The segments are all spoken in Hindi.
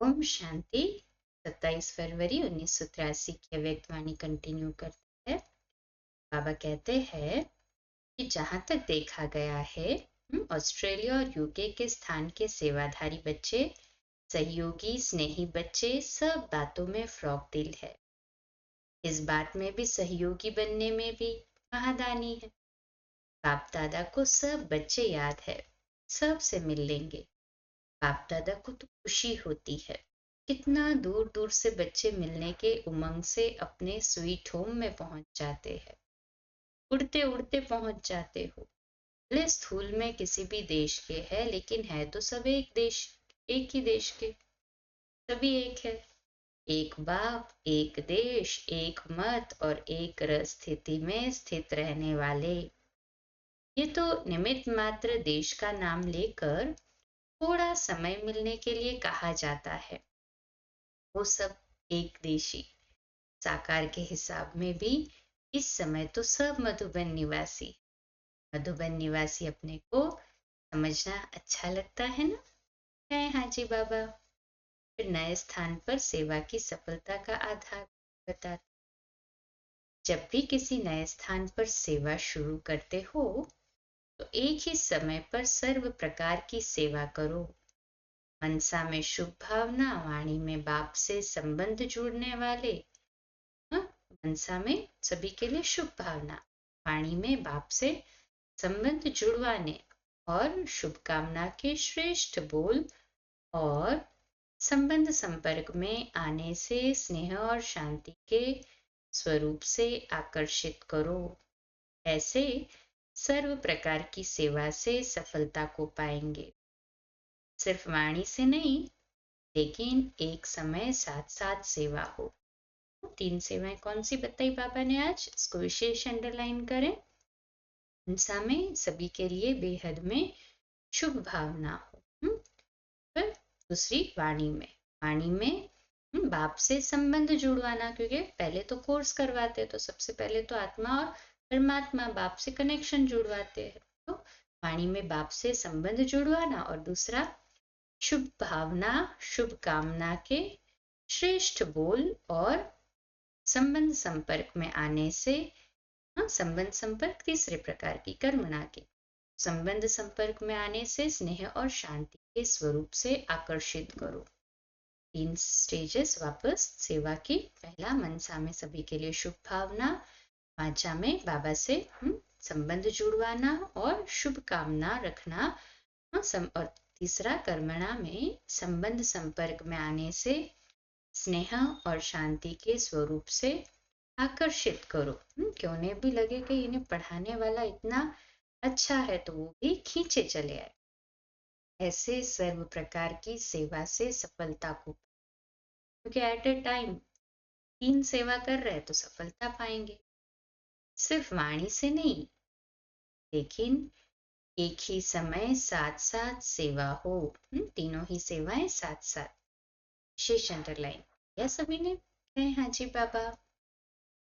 ओम शांति। 27 फरवरी 1983 की अव्यक्तवाणी कंटिन्यू करते हैं। बाबा कहते हैं कि जहां तक देखा गया है, ऑस्ट्रेलिया और यूके के स्थान के सेवाधारी बच्चे, सहयोगी स्नेही बच्चे सब बातों में फ्रॉक दिल है। इस बात में भी सहयोगी बनने में भी महादानी है। बाप दादा को सब बच्चे याद है, सब से मिल लेंगे। बाप दादा को तो खुशी होती है। कितना दूर दूर से बच्चे मिलने के उमंग से अपने स्वीट होम में पहुंच जाते हैं। उड़ते उड़ते पहुंच जाते हो। भले स्थूल में किसी भी देश के है, लेकिन है तो सब एक ही देश के। सभी एक है। एक बाप, एक देश, एक मत और एक स्थिति में स्थित रहने वाले। ये तो निमित्त मात्र देश का नाम लेकर थोड़ा समय मिलने के लिए कहा जाता है। वो सब एक देशी। साकार के हिसाब में भी इस समय तो सब मधुबन निवासी। मधुबन निवासी अपने को समझना अच्छा लगता है ना? है हाँ जी बाबा। फिर नए स्थान पर सेवा की सफलता का आधार बता। जब भी किसी नए स्थान पर सेवा शुरू करते हो तो एक ही समय पर सर्व प्रकार की सेवा करो। मनसा में शुभ भावना, वाणी में बाप से संबंध जुड़ने वाले। मनसा में सभी के लिए शुभ भावना, वाणी में बाप से संबंध जुड़वाने और शुभकामना के श्रेष्ठ बोल, और संबंध संपर्क में आने से स्नेह और शांति के स्वरूप से आकर्षित करो। ऐसे सर्व प्रकार की सेवा से सफलता को पाएंगे। सिर्फ वाणी से नहीं, लेकिन एक समय साथ साथ सेवा हो। 3 सेवाएं कौन सी बताई बाबा ने आज? इसको विशेष अंडरलाइन करें। मनसा में सभी के लिए बेहद में शुभ भावना हो। फिर दूसरी वाणी में बाप से संबंध जुड़वाना, क्योंकि पहले तो कोर्स करवाते तो सबसे पहले तो आत्मा और परमात्मा बाप से कनेक्शन जुड़वाते हैं। तो वाणी में बाप से संबंध जुड़वाना, और दूसरा शुभ भावना, शुभ कामना के श्रेष्ठ बोल, और संबंध संपर्क में आने से, संबंध संपर्क तीसरे प्रकार की कर्मणा के, संबंध संपर्क में आने से स्नेह और शांति के स्वरूप से आकर्षित करो। 3 स्टेजेस वापस सेवा की। पहला, मनसा में सभी के लिए शुभ भावना, वाचा में बाबा से संबंध जुड़वाना और शुभ कामना रखना, और तीसरा कर्मणा में संबंध संपर्क में आने से स्नेह और शांति के स्वरूप से आकर्षित करो। क्यों ने भी लगे कि इन्हें पढ़ाने वाला इतना अच्छा है, तो वो भी खींचे चले आए। ऐसे सर्व प्रकार की सेवा से सफलता को, क्योंकि एट ए टाइम 3 सेवा कर रहे हैं तो सफलता पाएंगे। सिर्फ वाणी से नहीं, लेकिन एक ही समय साथ साथ सेवा हो। तीनों ही सेवाएं साथ साथ। विशेष अंडरलाइन या सभी ने कहे हाँ जी बाबा।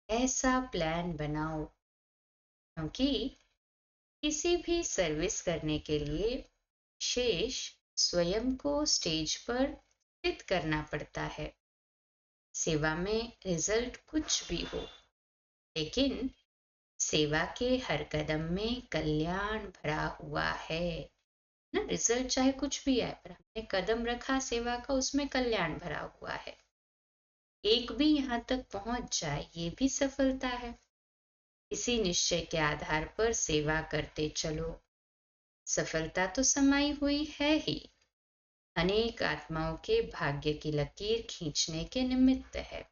ऐसा प्लान बनाओ, क्योंकि किसी भी सर्विस करने के लिए विशेष स्वयं को स्टेज पर स्थित करना पड़ता है। सेवा में रिजल्ट कुछ भी हो, लेकिन सेवा के हर कदम में कल्याण भरा हुआ है ना। रिजल्ट चाहे कुछ भी आए, पर हमने कदम रखा सेवा का, उसमें कल्याण भरा हुआ है। एक भी यहाँ तक पहुंच जाए, ये भी सफलता है। इसी निश्चय के आधार पर सेवा करते चलो। सफलता तो समाई हुई है ही, अनेक आत्माओं के भाग्य की लकीर खींचने के निमित्त है।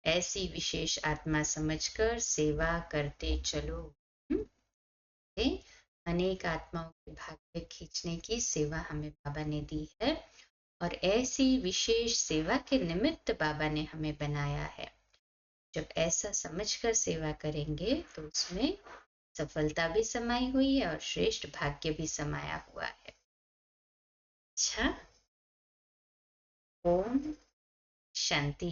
ऐसी विशेष आत्मा समझकर सेवा करते चलो। अनेक आत्माओं के भाग्य खींचने की सेवा हमें बाबा ने दी है, और ऐसी विशेष सेवा के निमित्त बाबा ने हमें बनाया है। जब ऐसा समझकर सेवा करेंगे तो उसमें सफलता भी समाई हुई है और श्रेष्ठ भाग्य भी समाया हुआ है। अच्छा, ओम शांति।